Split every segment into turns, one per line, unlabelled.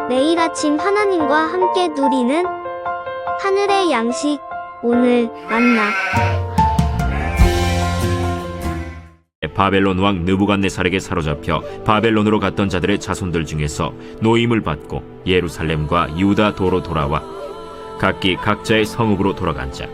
매일 아침 하나님과 함께 누리는 하늘의 양식, 오늘 만나.
바벨론 왕 느부갓네살에게 사로잡혀 바벨론으로 갔던 자들의 자손들 중에서 노임을 받고 예루살렘과 유다 도로 돌아와 각기 각자의 성읍으로 돌아간 자,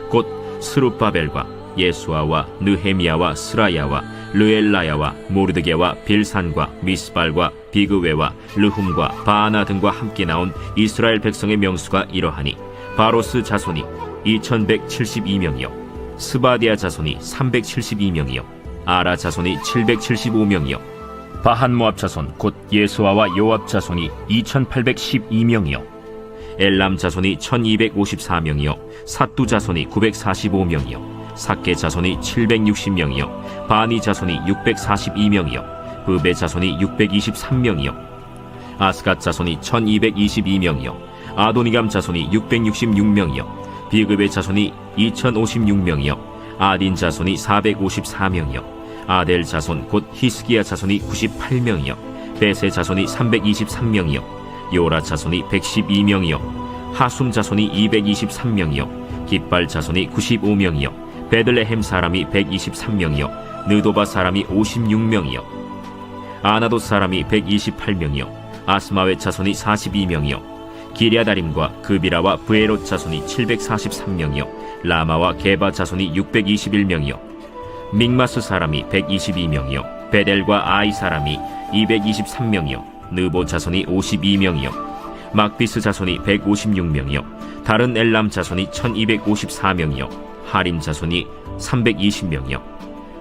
곧 스룹바벨과 예수아와 느헤미야와 스라야와 르엘라야와 모르드게와 빌산과 미스발과 비그웨와 르훔과 바아나 등과 함께 나온 이스라엘 백성의 명수가 이러하니, 바로스 자손이 2172명이요 스바디아 자손이 372명이요 아라 자손이 775명이요 바한모압 자손 곧 예수아와 요압 자손이 2812명이요 엘람 자손이 1254명이요 삿두 자손이 945명이요 삭게 자손이 760명이요 바니 자손이 642명이요 브베 자손이 623명이요 아스갓 자손이 1222명이요 아도니감 자손이 666명이요 비그베 자손이 2056명이요 아딘 자손이 454명이요 아델 자손 곧 히스기야 자손이 98명이요 베세 자손이 323명이요 요라 자손이 112명이요 하숨 자손이 223명이요 깃발 자손이 95명이요 베들레헴 사람이 123명이요 느도바 사람이 56명이요 아나도 사람이 128명이요 아스마웨 자손이 42명이요 기랴다림과 그비라와 브에롯 자손이 743명이요 라마와 게바 자손이 621명이요 믹마스 사람이 122명이요 베델과 아이 사람이 223명이요 느보 자손이 52명이요 막비스 자손이 156명이요 다른 엘람 자손이 1254명이요 하림 자손이 320명이요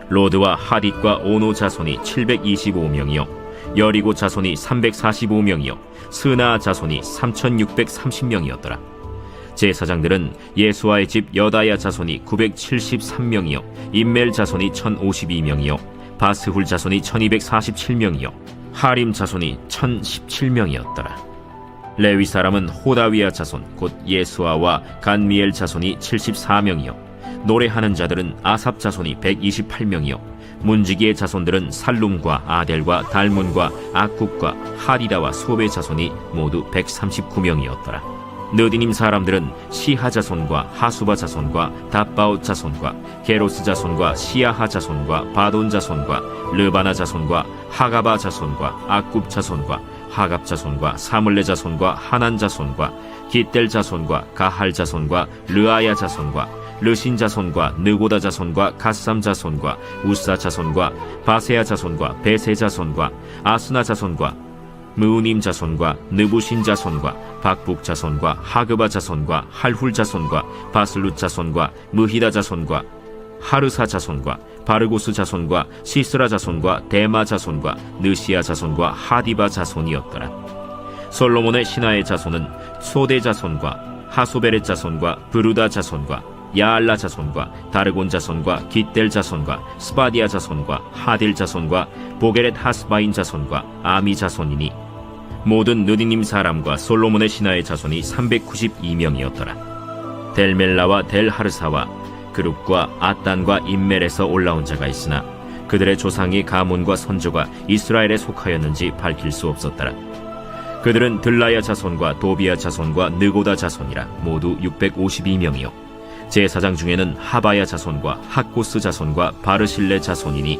로드와 하딧과 오노 자손이 725명이요 여리고 자손이 345명이요 스나 자손이 3630명이었더라. 제사장들은 예수아의 집 여다야 자손이 973명이요 임멜 자손이 1052명이요 바스훌 자손이 1247명이요 하림 자손이 1017명이었더라. 레위 사람은 호다위아 자손 곧 예수아와 간미엘 자손이 74명이요 노래하는 자들은 아삽 자손이 128명이요 문지기의 자손들은 살룸과 아델과 달문과 악국과 하디다와 소베 자손이 모두 139명이었더라. 느디님 사람들은 시하 자손과 하수바 자손과 답바옷 자손과 게로스 자손과 시야하 자손과 바돈 자손과 르바나 자손과 하가바 자손과 악굽 자손과 하갑 자손과 사물레 자손과 하난 자손과 깃델 자손과 가할 자손과 르아야 자손과 르신 자손과 느고다 자손과 갓삼 자손과 우사 자손과 바세야 자손과 베세 자손과 아스나 자손과 무우님 자손과 느부신 자손과 박북 자손과 하그바 자손과 할훌 자손과 바슬룻 자손과 무히다 자손과 하르사 자손과 바르고스 자손과 시스라 자손과 데마 자손과 느시아 자손과 하디바 자손이었더라. 솔로몬의 신하의 자손은 소대 자손과 하소베렛 자손과 브루다 자손과 야알라 자손과 다르곤 자손과 깃델 자손과 스바디아 자손과 하딜 자손과 보게렛 하스바인 자손과 아미 자손이니 모든 느디님 사람과 솔로몬의 신하의 자손이 392명이었더라. 델멜라와 델하르사와 그룹과 아단과 임멜에서 올라온 자가 있으나 그들의 조상이 가문과 선조가 이스라엘에 속하였는지 밝힐 수 없었더라. 그들은 들라야 자손과 도비야 자손과 느고다 자손이라 모두 652명이요 제사장 중에는 하바야 자손과 학고스 자손과 바르실레 자손이니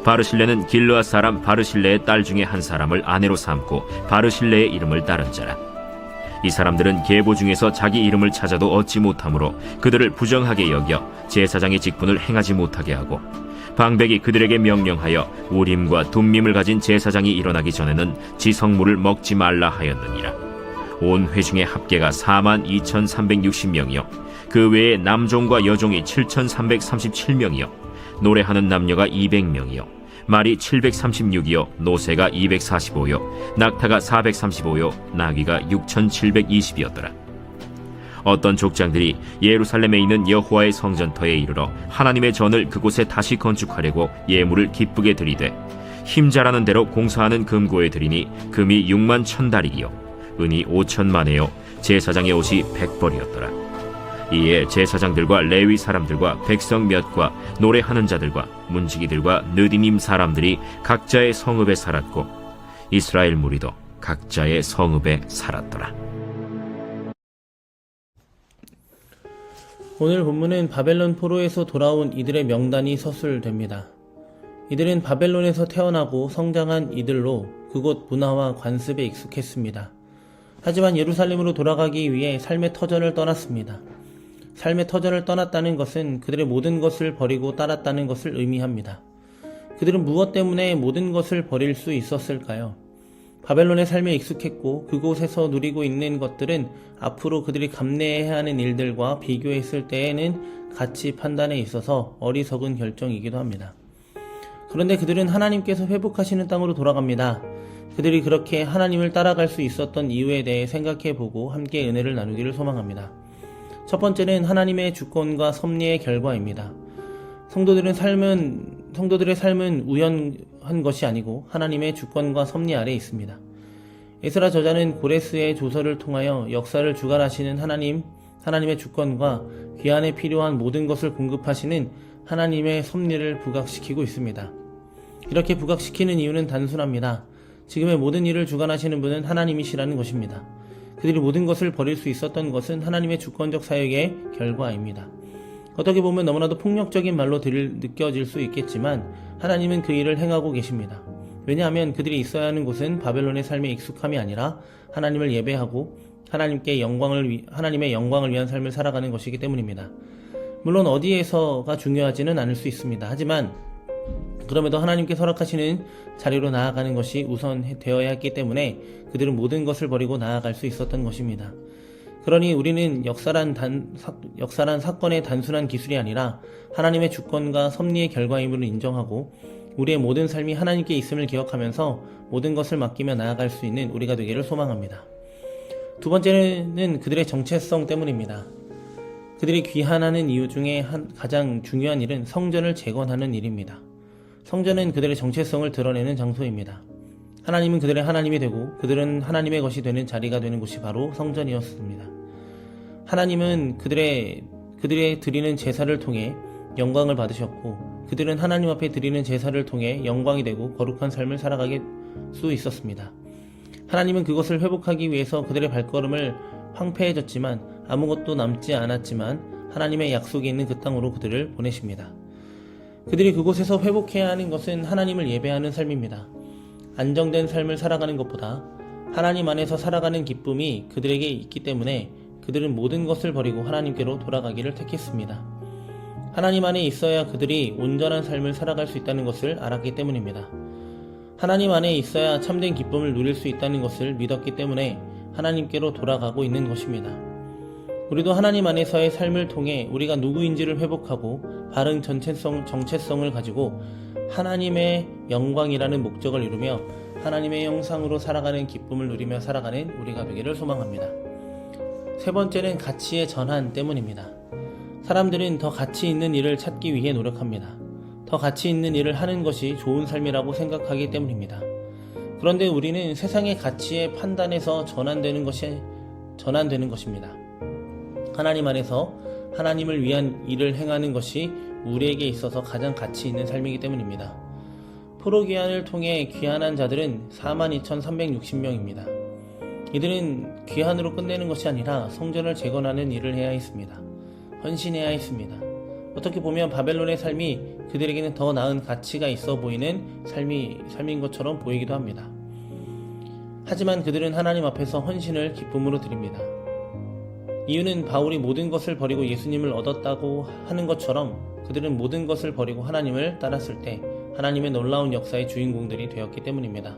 바르실레는 길르앗 사람 바르실레의 딸 중에 한 사람을 아내로 삼고 바르실레의 이름을 따른 자라. 이 사람들은 계보 중에서 자기 이름을 찾아도 얻지 못하므로 그들을 부정하게 여겨 제사장의 직분을 행하지 못하게 하고 방백이 그들에게 명령하여 우림과 둠밈을 가진 제사장이 일어나기 전에는 지성물을 먹지 말라 하였느니라. 온 회중의 합계가 42,360명이요 그 외에 남종과 여종이 7,337명이요 노래하는 남녀가 200명이요 말이 736이요 노새가 245요 낙타가 435요 나귀가 6,720이었더라. 어떤 족장들이 예루살렘에 있는 여호와의 성전터에 이르러 하나님의 전을 그곳에 다시 건축하려고 예물을 기쁘게 드리되 힘자라는 대로 공사하는 금고에 드리니 금이 6만 1,000다리기요 은이 5,000만에요 제사장의 옷이 100벌이었더라. 이에 제사장들과 레위 사람들과 백성 몇과 노래하는 자들과 문지기들과 느디님 사람들이 각자의 성읍에 살았고 이스라엘 무리도 각자의 성읍에 살았더라.
오늘 본문은 바벨론 포로에서 돌아온 이들의 명단이 서술됩니다. 이들은 바벨론에서 태어나고 성장한 이들로 그곳 문화와 관습에 익숙했습니다. 하지만 예루살렘으로 돌아가기 위해 삶의 터전을 떠났습니다. 삶의 터전을 떠났다는 것은 그들의 모든 것을 버리고 따랐다는 것을 의미합니다. 그들은 무엇 때문에 모든 것을 버릴 수 있었을까요? 바벨론의 삶에 익숙했고 그곳에서 누리고 있는 것들은 앞으로 그들이 감내해야 하는 일들과 비교했을 때에는 가치 판단에 있어서 어리석은 결정이기도 합니다. 그런데 그들은 하나님께서 회복하시는 땅으로 돌아갑니다. 그들이 그렇게 하나님을 따라갈 수 있었던 이유에 대해 생각해보고 함께 은혜를 나누기를 소망합니다. 첫 번째는 하나님의 주권과 섭리의 결과입니다. 성도들의 삶은 우연한 것이 아니고 하나님의 주권과 섭리 아래에 있습니다. 에스라 저자는 고레스의 조서를 통하여 역사를 주관하시는 하나님의 주권과 귀환에 필요한 모든 것을 공급하시는 하나님의 섭리를 부각시키고 있습니다. 이렇게 부각시키는 이유는 단순합니다. 지금의 모든 일을 주관하시는 분은 하나님이시라는 것입니다. 그들이 모든 것을 버릴 수 있었던 것은 하나님의 주권적 사역의 결과입니다. 어떻게 보면 너무나도 폭력적인 말로 느껴질 수 있겠지만 하나님은 그 일을 행하고 계십니다. 왜냐하면 그들이 있어야 하는 곳은 바벨론의 삶에 익숙함이 아니라 하나님을 예배하고 하나님의 영광을 위한 삶을 살아가는 것이기 때문입니다. 물론 어디에서가 중요하지는 않을 수 있습니다. 하지만 그럼에도 하나님께 허락하시는 자리로 나아가는 것이 우선되어야 했기 때문에 그들은 모든 것을 버리고 나아갈 수 있었던 것입니다. 그러니 우리는 역사란 사건의 단순한 기술이 아니라 하나님의 주권과 섭리의 결과임을 인정하고 우리의 모든 삶이 하나님께 있음을 기억하면서 모든 것을 맡기며 나아갈 수 있는 우리가 되기를 소망합니다. 두 번째는 그들의 정체성 때문입니다. 그들이 귀환하는 이유 중에 가장 중요한 일은 성전을 재건하는 일입니다. 성전은 그들의 정체성을 드러내는 장소입니다. 하나님은 그들의 하나님이 되고 그들은 하나님의 것이 되는 자리가 되는 곳이 바로 성전이었습니다. 하나님은 그들의 드리는 제사를 통해 영광을 받으셨고 그들은 하나님 앞에 드리는 제사를 통해 영광이 되고 거룩한 삶을 살아가게 수 있었습니다. 하나님은 그것을 회복하기 위해서 그들의 발걸음을 황폐해졌지만 아무것도 남지 않았지만 하나님의 약속이 있는 그 땅으로 그들을 보내십니다. 그들이 그곳에서 회복해야 하는 것은 하나님을 예배하는 삶입니다. 안정된 삶을 살아가는 것보다 하나님 안에서 살아가는 기쁨이 그들에게 있기 때문에 그들은 모든 것을 버리고 하나님께로 돌아가기를 택했습니다. 하나님 안에 있어야 그들이 온전한 삶을 살아갈 수 있다는 것을 알았기 때문입니다. 하나님 안에 있어야 참된 기쁨을 누릴 수 있다는 것을 믿었기 때문에 하나님께로 돌아가고 있는 것입니다. 우리도 하나님 안에서의 삶을 통해 우리가 누구인지를 회복하고 바른 정체성을 가지고 하나님의 영광이라는 목적을 이루며 하나님의 형상으로 살아가는 기쁨을 누리며 살아가는 우리가 되기를 소망합니다. 세 번째는 가치의 전환 때문입니다. 사람들은 더 가치 있는 일을 찾기 위해 노력합니다. 더 가치 있는 일을 하는 것이 좋은 삶이라고 생각하기 때문입니다. 그런데 우리는 세상의 가치의 판단에서 전환되는 것입니다. 하나님 안에서 하나님을 위한 일을 행하는 것이 우리에게 있어서 가장 가치 있는 삶이기 때문입니다. 포로 귀환을 통해 귀환한 자들은 42,360명입니다. 이들은 귀환으로 끝내는 것이 아니라 성전을 재건하는 일을 해야 했습니다. 헌신해야 했습니다. 어떻게 보면 바벨론의 삶이 그들에게는 더 나은 가치가 있어 보이는 삶인 것처럼 보이기도 합니다. 하지만 그들은 하나님 앞에서 헌신을 기쁨으로 드립니다. 이유는 바울이 모든 것을 버리고 예수님을 얻었다고 하는 것처럼 그들은 모든 것을 버리고 하나님을 따랐을 때 하나님의 놀라운 역사의 주인공들이 되었기 때문입니다.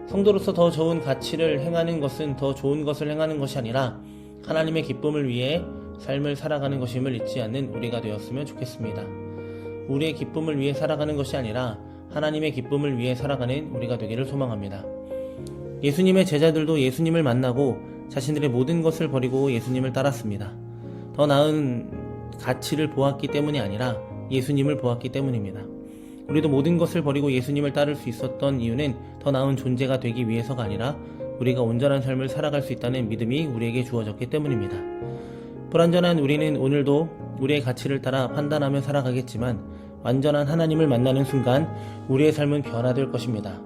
성도로서 더 좋은 가치를 행하는 것은 더 좋은 것을 행하는 것이 아니라 하나님의 기쁨을 위해 삶을 살아가는 것임을 잊지 않는 우리가 되었으면 좋겠습니다. 우리의 기쁨을 위해 살아가는 것이 아니라 하나님의 기쁨을 위해 살아가는 우리가 되기를 소망합니다. 예수님의 제자들도 예수님을 만나고 자신들의 모든 것을 버리고 예수님을 따랐습니다. 더 나은 가치를 보았기 때문이 아니라 예수님을 보았기 때문입니다. 우리도 모든 것을 버리고 예수님을 따를 수 있었던 이유는 더 나은 존재가 되기 위해서가 아니라 우리가 온전한 삶을 살아갈 수 있다는 믿음이 우리에게 주어졌기 때문입니다. 불완전한 우리는 오늘도 우리의 가치를 따라 판단하며 살아가겠지만 완전한 하나님을 만나는 순간 우리의 삶은 변화될 것입니다.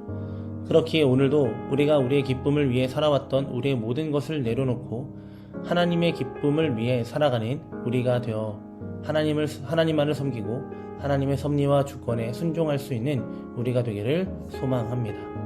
그렇기에 오늘도 우리가 우리의 기쁨을 위해 살아왔던 우리의 모든 것을 내려놓고 하나님의 기쁨을 위해 살아가는 우리가 되어 하나님만을 섬기고 하나님의 섭리와 주권에 순종할 수 있는 우리가 되기를 소망합니다.